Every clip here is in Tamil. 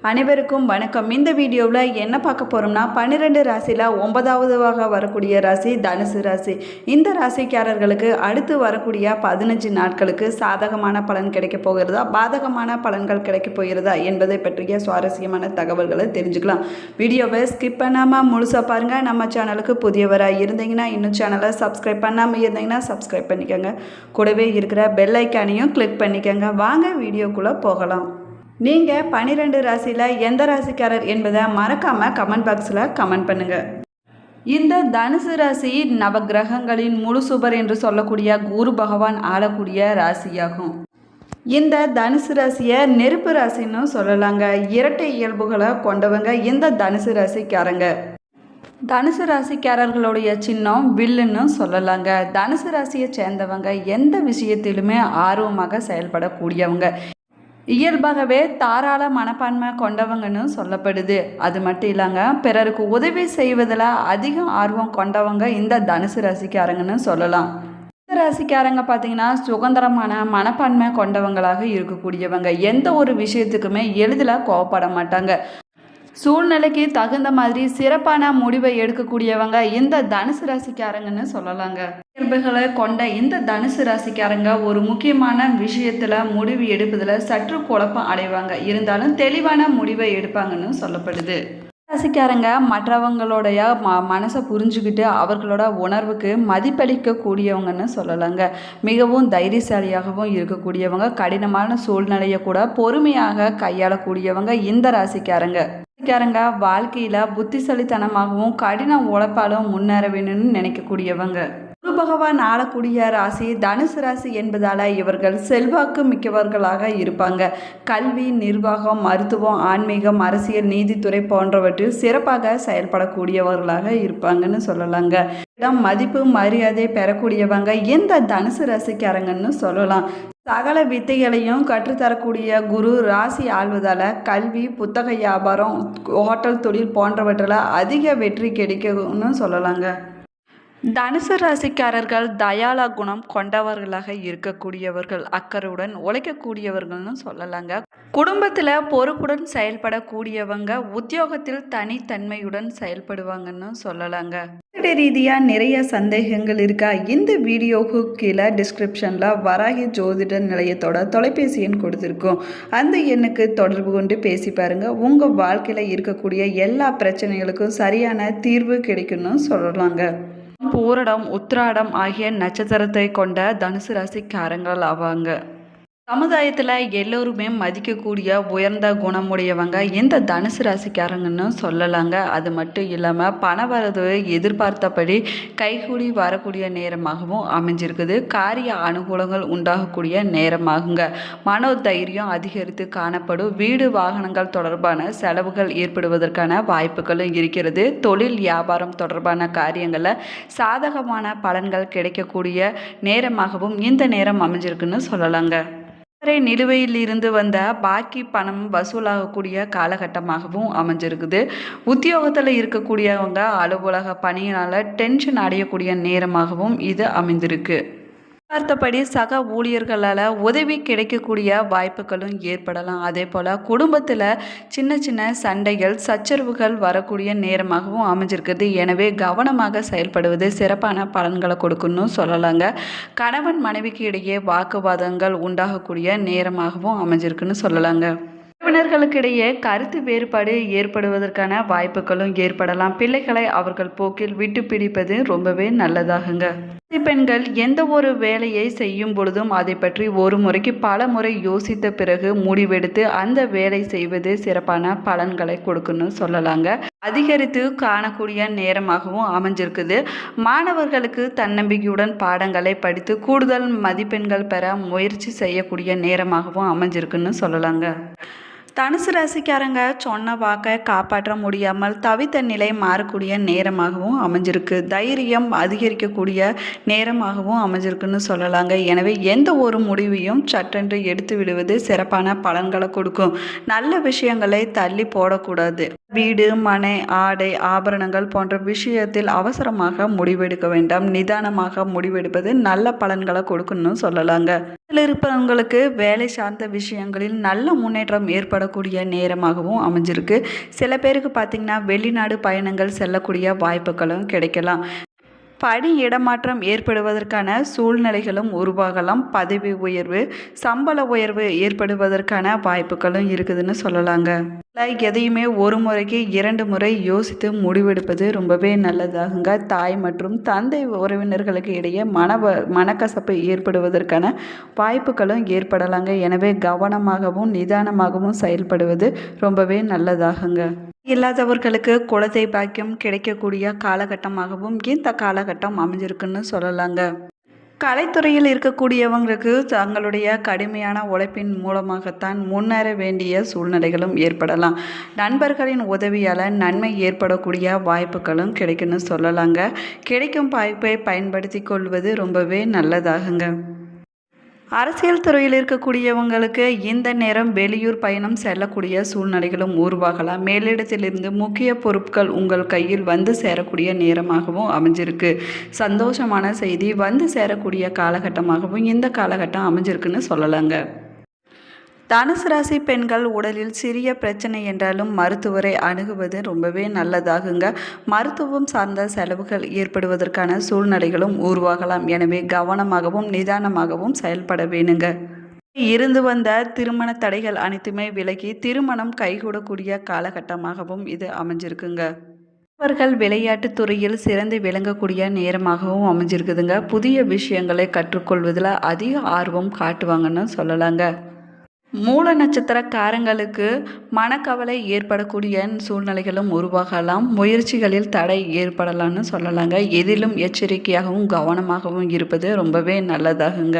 அனைவருக்கும் வணக்கம். இந்த வீடியோவில் என்ன பார்க்க போகிறோம்னா 12 ராசியில் 9வதாக வரக்கூடிய ராசி தனுசு ராசி. இந்த ராசிக்காரர்களுக்கு அடுத்து வரக்கூடிய 15 நாட்களுக்கு சாதகமான பலன் கிடைக்க போகிறதா, பாதகமான பலன்கள் கிடைக்க போகிறதா என்பதை பற்றிய சுவாரஸ்யமான தகவல்களை தெரிஞ்சுக்கலாம். வீடியோவை ஸ்கிப் பண்ணாமல் முழுசாக பாருங்கள். நம்ம சேனலுக்கு புதியவராக இருந்தீங்கன்னா இன்னும் சேனலை சப்ஸ்கிரைப் பண்ணாமல் இருந்தீங்கன்னா சப்ஸ்கிரைப் பண்ணிக்கோங்க. கூடவே இருக்கிற பெல் ஐக்கானையும் கிளிக் பண்ணிக்கோங்க. வாங்க வீடியோக்குள்ளே போகலாம். நீங்கள் 12 ராசியில் எந்த ராசிக்காரர் என்பதை மறக்காமல் கமெண்ட் பாக்ஸில் கமெண்ட் பண்ணுங்கள். இந்த தனுசு ராசி நவகிரகங்களின் முழு சுபர் என்று சொல்லக்கூடிய குரு பகவான் ஆளக்கூடிய ராசியாகும். இந்த தனுசு ராசியை நெருப்பு ராசின்னு சொல்லலாங்க. இரட்டை இயல்புகளை கொண்டவங்க இந்த தனுசு ராசிக்காரங்க. தனுசு ராசிக்காரர்களுடைய சின்னம் வில்லுன்னு சொல்லலாங்க. தனுசு ராசியை சேர்ந்தவங்க எந்த விஷயத்திலுமே ஆர்வமாக செயல்படக்கூடியவங்க. இயல்பாகவே தாராள மனப்பான்மை கொண்டவங்கன்னு சொல்லப்படுது. அது மட்டும் இல்லைங்க, பிறருக்கு உதவி செய்வதில் அதிக ஆர்வம் கொண்டவங்க இந்த தனுசு ராசிக்காரங்கன்னு சொல்லலாம். இந்த ராசிக்காரங்க பார்த்திங்கன்னா சுதந்திரமான மனப்பான்மை கொண்டவங்களாக இருக்கக்கூடியவங்க. எந்த ஒரு விஷயத்துக்குமே எளிதில் கோவப்பட மாட்டாங்க. சூழ்நிலைக்கு தகுந்த மாதிரி சிறப்பான முடிவை எடுக்கக்கூடியவங்க இந்த தனுசு ராசிக்காரங்கன்னு சொல்லலாங்க. இயல்புகளை கொண்ட இந்த தனுசு ராசிக்காரங்க ஒரு முக்கியமான விஷயத்தில் முடிவு எடுப்பதில் சற்று குழப்பம் அடைவாங்க. இருந்தாலும் தெளிவான முடிவை எடுப்பாங்கன்னு சொல்லப்படுது. ராசிக்காரங்க மற்றவங்களுடைய மனசை புரிஞ்சுக்கிட்டு அவர்களோட உணர்வுக்கு மதிப்பளிக்கக்கூடியவங்கன்னு சொல்லலாங்க. மிகவும் தைரியசாலியாகவும் இருக்கக்கூடியவங்க. கடினமான சூழ்நிலையை கூட பொறுமையாக கையாளக்கூடியவங்க இந்த ராசிக்காரங்க. ராசிக்காரங்க வாழ்க்கையில் புத்திசாலித்தனமாகவும் கடின உழைப்பாலும் முன்னேற வேணும்னு நினைக்கக்கூடியவங்க. குரு பகவான் ஆளக்கூடிய ராசி தனுசு ராசி என்பதால் இவர்கள் செல்வாக்கு மிக்கவர்களாக இருப்பாங்க. கல்வி, நிர்வாகம், மருத்துவம், ஆன்மீகம், அரசியல், நீதித்துறை போன்றவற்றில் சிறப்பாக செயல்படக்கூடியவர்களாக இருப்பாங்கன்னு சொல்லலாங்க. இடம் மதிப்பு மரியாதை பெறக்கூடியவங்க இந்த தனுசு ராசிக்காரங்கன்னு சொல்லலாம். சகல வித்தைகளையும் கற்றுத்தரக்கூடிய குரு ராசி ஆள்வதால் கல்வி, புத்தக வியாபாரம், ஹோட்டல் தொழில் போன்றவற்றில் அதிக வெற்றி கிடைக்கும்னு சொல்லலாங்க. தனுசு ராசிக்காரர்கள் தயாள குணம் கொண்டவர்களாக இருக்கக்கூடியவர்கள். அக்கறையுடன் உழைக்கக்கூடியவர்கள்னு சொல்லலாங்க. குடும்பத்தில் பொறுப்புடன் செயல்படக்கூடியவங்க. உத்தியோகத்தில் தனித்தன்மையுடன் செயல்படுவாங்கன்னு சொல்லலாங்க. ரீதியாக நிறைய சந்தேகங்கள் இருக்கா? இந்த வீடியோவுக்கு கீழே டிஸ்கிரிப்ஷனில் வராகி ஜோதிட நிலையத்தோட தொலைபேசி எண் கொடுத்துருக்கோம். அந்த எண்ணுக்கு தொடர்பு கொண்டு பேசி பாருங்கள். உங்கள் வாழ்க்கையில் இருக்கக்கூடிய எல்லா பிரச்சனைகளுக்கும் சரியான தீர்வு கிடைக்கும்னு சொல்லலாங்க. பூரடம், உத்திராடம் ஆகிய நட்சத்திரத்தை கொண்ட தனுசு ராசிக்காரங்கள் ஆவாங்க. சமுதாயத்தில் எல்லோருமே மதிக்கக்கூடிய உயர்ந்த குணமுடையவங்க இந்த தனுசு ராசிக்காரங்கன்னு சொல்லலாங்க. அது மட்டும் இல்லாமல் பணவரது எதிர்பார்த்தபடி கைகூடி வரக்கூடிய நேரமாகவும் அமைஞ்சிருக்குது. காரிய அனுகூலங்கள் உண்டாகக்கூடிய நேரமாகுங்க. மனோதைரியம் அதிகரித்து காணப்படும். வீடு, வாகனங்கள் தொடர்பான செலவுகள் ஏற்படுவதற்கான வாய்ப்புகளும் இருக்கிறது. தொழில், வியாபாரம் தொடர்பான காரியங்களில் சாதகமான பலன்கள் கிடைக்கக்கூடிய நேரமாகவும் இந்த நேரம் அமைஞ்சிருக்குன்னு சொல்லலாங்க. நிலுவையில் இருந்து வந்த பாக்கி பணம் வசூலாகக்கூடிய காலகட்டமாகவும் அமைஞ்சிருக்குது. உத்தியோகத்தில் இருக்கக்கூடியவங்க அலுவலக பணியினால் டென்ஷன் அடையக்கூடிய நேரமாகவும் இது அமைந்திருக்கு. பார்த்தபடி சக ஊழியர்களால் உதவி கிடைக்கக்கூடிய வாய்ப்புகளும் ஏற்படலாம். அதே போல் குடும்பத்தில் சின்ன சின்ன சண்டைகள், சச்சரவுகள் வரக்கூடிய நேரமாகவும் அமைஞ்சிருக்குது. எனவே கவனமாக செயல்படுவது சிறப்பான பலன்களை கொடுக்கணும்னு சொல்லலாங்க. கணவன் மனைவிக்கு இடையே வாக்குவாதங்கள் உண்டாகக்கூடிய நேரமாகவும் அமைஞ்சிருக்குன்னு சொல்லலாங்க. உறவினர்களுக்கிடையே கருத்து வேறுபாடு ஏற்படுவதற்கான வாய்ப்புகளும் ஏற்படலாம். பிள்ளைகளை அவர்கள் போக்கில் விட்டு பிடிப்பது ரொம்பவே நல்லதாகுங்க. பெண்கள் எந்த ஒரு வேலையை செய்யும் பொழுதும் அதை பற்றி ஒரு முறைக்கு பல முறை யோசித்த பிறகு முடிவெடுத்து அந்த வேலை செய்வது சிறப்பான பலன்களை கொடுக்கணும்னு சொல்லலாங்க. அதிகரித்து காணக்கூடிய நேரமாகவும் அமைஞ்சிருக்குது. மாணவர்களுக்கு தன்னம்பிக்கையுடன் பாடங்களை படித்து கூடுதல் மதிப்பெண்கள் பெற முயற்சி செய்யக்கூடிய நேரமாகவும் அமைஞ்சிருக்குன்னு சொல்லலாங்க. தனுசு ராசிக்காரங்க சொன்ன வாக்கை காப்பாற்ற முடியாமல் தவித்த நிலை மாறக்கூடிய நேரமாகவும் அமைஞ்சிருக்கு. தைரியம் அதிகரிக்கக்கூடிய நேரமாகவும் அமைஞ்சிருக்குன்னு சொல்லலாங்க. எனவே எந்த ஒரு முடிவையும் சட்டென்று எடுத்து விடுவது சிறப்பான பலன்களை கொடுக்கும். நல்ல விஷயங்களை தள்ளி போடக்கூடாது. வீடு, மனை, ஆடை, ஆபரணங்கள் போன்ற விஷயத்தில் அவசரமாக முடிவெடுக்க வேண்டாம். நிதானமாக முடிவெடுப்பது நல்ல பலன்களை கொடுக்கணும்னு சொல்லலாங்க. இருப்பவங்களுக்கு வேலை சார்ந்த விஷயங்களில் நல்ல முன்னேற்றம் ஏற்படக்கூடிய நேரமாகவும் அமைஞ்சிருக்கு. சில பேருக்கு பார்த்திங்கன்னா வெளிநாடு பயணங்கள் செல்லக்கூடிய வாய்ப்புகளும் கிடைக்கலாம். பணி இடமாற்றம் ஏற்படுவதற்கான சூழ்நிலைகளும் உருவாகலாம். பதவி உயர்வு, சம்பள உயர்வு ஏற்படுவதற்கான வாய்ப்புகளும் இருக்குதுன்னு சொல்லலாங்க. எதையுமே ஒரு முறைக்கு 2 முறை யோசித்து முடிவெடுப்பது ரொம்பவே நல்லதாகுங்க. தாய் மற்றும் தந்தை உறவினர்களுக்கு இடையே மனக்கசப்பு ஏற்படுவதற்கான வாய்ப்புகளும் ஏற்படலாங்க. எனவே கவனமாகவும் நிதானமாகவும் செயல்படுவது ரொம்பவே நல்லதாகுங்க. இல்லாதவர்களுக்கு குழந்தை பாக்கியம் கிடைக்கக்கூடிய காலகட்டமாகவும் இந்த காலகட்டம் அமைஞ்சிருக்குன்னு சொல்லலாங்க. கலைத்துறையில் இருக்கக்கூடியவங்களுக்கு தங்களுடைய கடுமையான உழைப்பின் மூலமாகத்தான் முன்னேற வேண்டிய சூழ்நிலைகளும் ஏற்படலாம். நண்பர்களின் உதவியால் நன்மை ஏற்படக்கூடிய வாய்ப்புகளும் கிடைக்குன்னு சொல்லலாங்க. கிடைக்கும் வாய்ப்பை பயன்படுத்தி கொள்வது ரொம்பவே நல்லதாகுங்க. அரசியல் துறையில் இருக்கக்கூடியவங்களுக்கு இந்த நேரம் வெளியூர் பயணம் செல்லக்கூடிய சூழ்நிலைகளும் உருவாகலாம். மேலிடத்திலிருந்து முக்கிய பொறுப்புகள் உங்கள் கையில் வந்து சேரக்கூடிய நேரமாகவும் அமைஞ்சிருக்கு. சந்தோஷமான செய்தி வந்து சேரக்கூடிய காலகட்டமாகவும் இந்த காலகட்டம் அமைஞ்சிருக்குன்னு சொல்லலாங்க. தனுசு ராசி பெண்கள் உடலில் சிறிய பிரச்சனை என்றாலும் மருத்துவரை அணுகுவது ரொம்பவே நல்லதாகுங்க. மருத்துவம் சார்ந்த செலவுகள் ஏற்படுவதற்கான சூழ்நிலைகளும் உருவாகலாம். எனவே கவனமாகவும் நிதானமாகவும் செயல்பட வேணுங்க. இருந்து வந்த திருமண தடைகள் அனைத்துமே விலகி திருமணம் கைகூடக்கூடிய காலகட்டமாகவும் இது அமைஞ்சிருக்குங்க. அவர்கள் விளையாட்டு துறையில் சிறந்து விளங்கக்கூடிய நேரமாகவும் அமைஞ்சிருக்குதுங்க. புதிய விஷயங்களை கற்றுக்கொள்வதில் அதிக ஆர்வம் காட்டுவாங்கன்னு சொல்லலாங்க. மூல நட்சத்திரக்காரங்களுக்கு மனக்கவலை ஏற்படக்கூடிய சூழ்நிலைகளும் உருவாகலாம். முயற்சிகளில் தடை ஏற்படலாம்னு சொல்லலாங்க. எதிலும் எச்சரிக்கையாகவும் கவனமாகவும் இருப்பது ரொம்பவே நல்லதாகுங்க.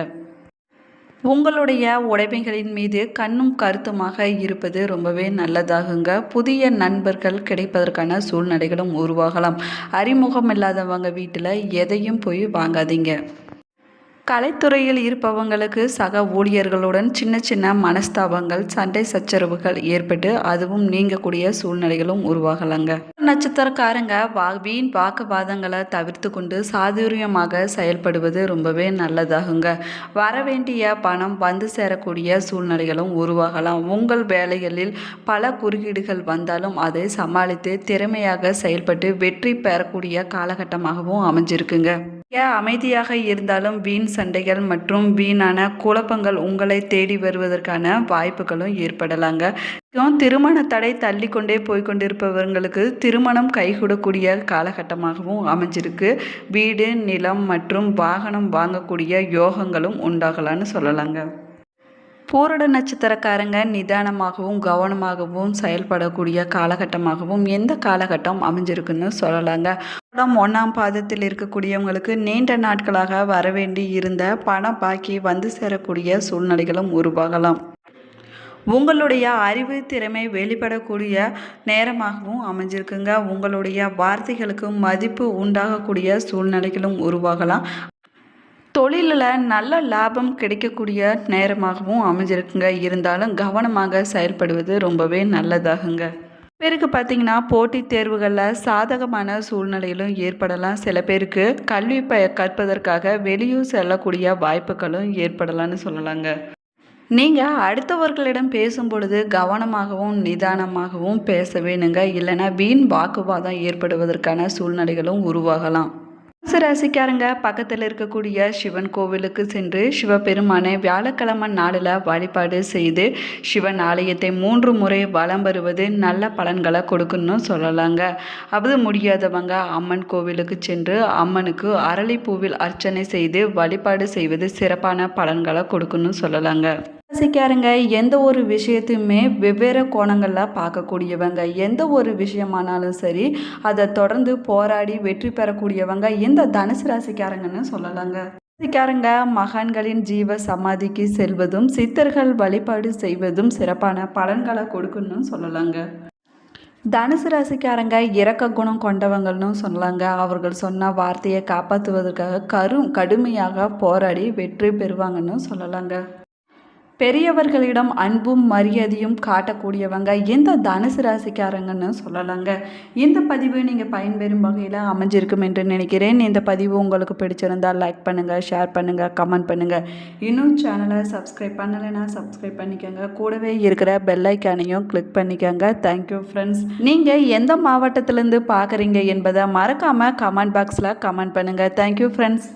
உங்களுடைய உடைமைகளின் மீது கண்ணும் கருத்துமாக இருப்பது ரொம்பவே நல்லதாகுங்க. புதிய நண்பர்கள் கிடைப்பதற்கான சூழ்நிலைகளும் உருவாகலாம். அறிமுகம் இல்லாதவங்க வீட்டில் எதையும் போய் வாங்காதீங்க. கலைத்துறையில் இருப்பவங்களுக்கு சக ஊழியர்களுடன் சின்ன சின்ன மனஸ்தாபங்கள், சண்டை சச்சரவுகள் ஏற்பட்டு அதுவும் நீங்கக்கூடிய சூழ்நிலைகளும் உருவாகலாங்க. நட்சத்திரக்காரங்க வீண் வாக்குவாதங்களை தவிர்த்து கொண்டு சாதுரியமாக செயல்படுவது ரொம்பவே நல்லதாகுங்க. வரவேண்டிய பணம் வந்து சேரக்கூடிய சூழ்நிலைகளும் உருவாகலாம். உங்கள் வேலைகளில் பல குறுக்கீடுகள் வந்தாலும் அதை சமாளித்து திறமையாக செயல்பட்டு வெற்றி பெறக்கூடிய காலகட்டமாகவும் அமைஞ்சிருக்குங்க. அமைதியாக இருந்தாலும் வீண் சண்டைகள் மற்றும் வீணான குழப்பங்கள் உங்களை தேடி வருவதற்கான வாய்ப்புகளும் ஏற்படலாங்க. திருமண தடை தள்ளி கொண்டே போய்கொண்டிருப்பவர்களுக்கு திருமணம் கைகூடக்கூடிய காலகட்டமாகவும் அமைஞ்சிருக்கு. வீடு, நிலம் மற்றும் வாகனம் வாங்கக்கூடிய யோகங்களும் உண்டாகலான்னு சொல்லலாங்க. பூரட நட்சத்திரக்காரங்க நிதானமாகவும் கவனமாகவும் செயல்படக்கூடிய காலகட்டமாகவும் எந்த காலகட்டம் அமைஞ்சிருக்குன்னு சொல்லலாங்க. 1ஆம் பாதத்தில் இருக்கக்கூடியவங்களுக்கு நீண்ட நாட்களாக வரவேண்டி இருந்த பண பாக்கி வந்து சேரக்கூடிய சூழ்நிலைகளும் உருவாகலாம். உங்களுடைய அறிவு திறமை வெளிப்படக்கூடிய நேரமாகவும் அமைஞ்சிருக்குங்க. உங்களுடைய வார்த்தைகளுக்கு மதிப்பு உண்டாகக்கூடிய சூழ்நிலைகளும் உருவாகலாம். தொழிலில் நல்ல லாபம் கிடைக்கக்கூடிய நேரமாகவும் அமைஞ்சிருக்குங்க. இருந்தாலும் கவனமாக செயல்படுவது ரொம்பவே நல்லதாகுங்க. பேருக்கு பார்த்திங்கன்னா போட்டித் தேர்வுகளில் சாதகமான சூழ்நிலையிலும் ஏற்படலாம். சில பேருக்கு கல்வி கற்பதற்காக வெளியூர் செல்லக்கூடிய வாய்ப்புகளும் ஏற்படலாம்னு சொல்லலாங்க. நீங்கள் அடுத்தவர்களிடம் பேசும் பொழுது கவனமாகவும் நிதானமாகவும் பேச வேணுங்க. இல்லைன்னா வீண் வாக்குவாதம் ஏற்படுவதற்கான சூழ்நிலைகளும் உருவாகலாம். ராசிக்காரங்க பக்கத்தில் இருக்கக்கூடிய சிவன் கோவிலுக்கு சென்று சிவபெருமானை வியாழக்கிழமை நாளில் வழிபாடு செய்து சிவன் ஆலயத்தை 3 முறை வலம் வருவது நல்ல பலன்களை கொடுக்குன்னு சொல்லலாங்க. அது முடியாதவங்க அம்மன் கோவிலுக்கு சென்று அம்மனுக்கு அரளிப்பூவில் அர்ச்சனை செய்து வழிபாடு செய்வது சிறப்பான பலன்களை கொடுக்குன்னு சொல்லலாங்க. ராசிக்காரங்க எந்த ஒரு விஷயத்தையுமே வெவ்வேறு கோணங்களில் பார்க்கக்கூடியவங்க. எந்த ஒரு விஷயமானாலும் சரி அதை தொடர்ந்து போராடி வெற்றி பெறக்கூடியவங்க இந்த தனுசு ராசிக்காரங்கன்னு சொல்லலாங்க. ராசிக்காரங்க மகான்களின் ஜீவ சமாதிக்கு செல்வதும் சித்தர்கள் வழிபாடு செய்வதும் சிறப்பான பலன்களை கொடுக்குன்னு சொல்லலாங்க. தனுசு ராசிக்காரங்க இரக்க குணம் கொண்டவங்கன்னு சொல்லலாங்க. அவர்கள் சொன்ன வார்த்தையை காப்பாற்றுவதற்காக கடுமையாக போராடி வெற்றி பெறுவாங்கன்னு சொல்லலாங்க. பெரியவர்களிடம் அன்பும் மரியாதையும் காட்டக்கூடியவங்க இந்த தனுசு ராசிக்காரங்கன்னு சொல்லலாங்க. இந்த பதிவு நீங்கள் பயன்பெறும் வகையில் அமைஞ்சிருக்கும் என்று நினைக்கிறேன். இந்த பதிவு உங்களுக்கு பிடிச்சிருந்தால் லைக் பண்ணுங்கள், ஷேர் பண்ணுங்கள், கமெண்ட் பண்ணுங்கள். இன்னும் சேனலை சப்ஸ்கிரைப் பண்ணலைன்னா சப்ஸ்கிரைப் பண்ணிக்கோங்க. கூடவே இருக்கிற பெல் ஐக்கானையும் கிளிக் பண்ணிக்கோங்க. Thank you friends. நீங்கள் எந்த மாவட்டத்திலேருந்து பார்க்குறீங்க என்பதை மறக்காமல் கமெண்ட் பாக்ஸில் கமெண்ட் பண்ணுங்கள். Thank you friends.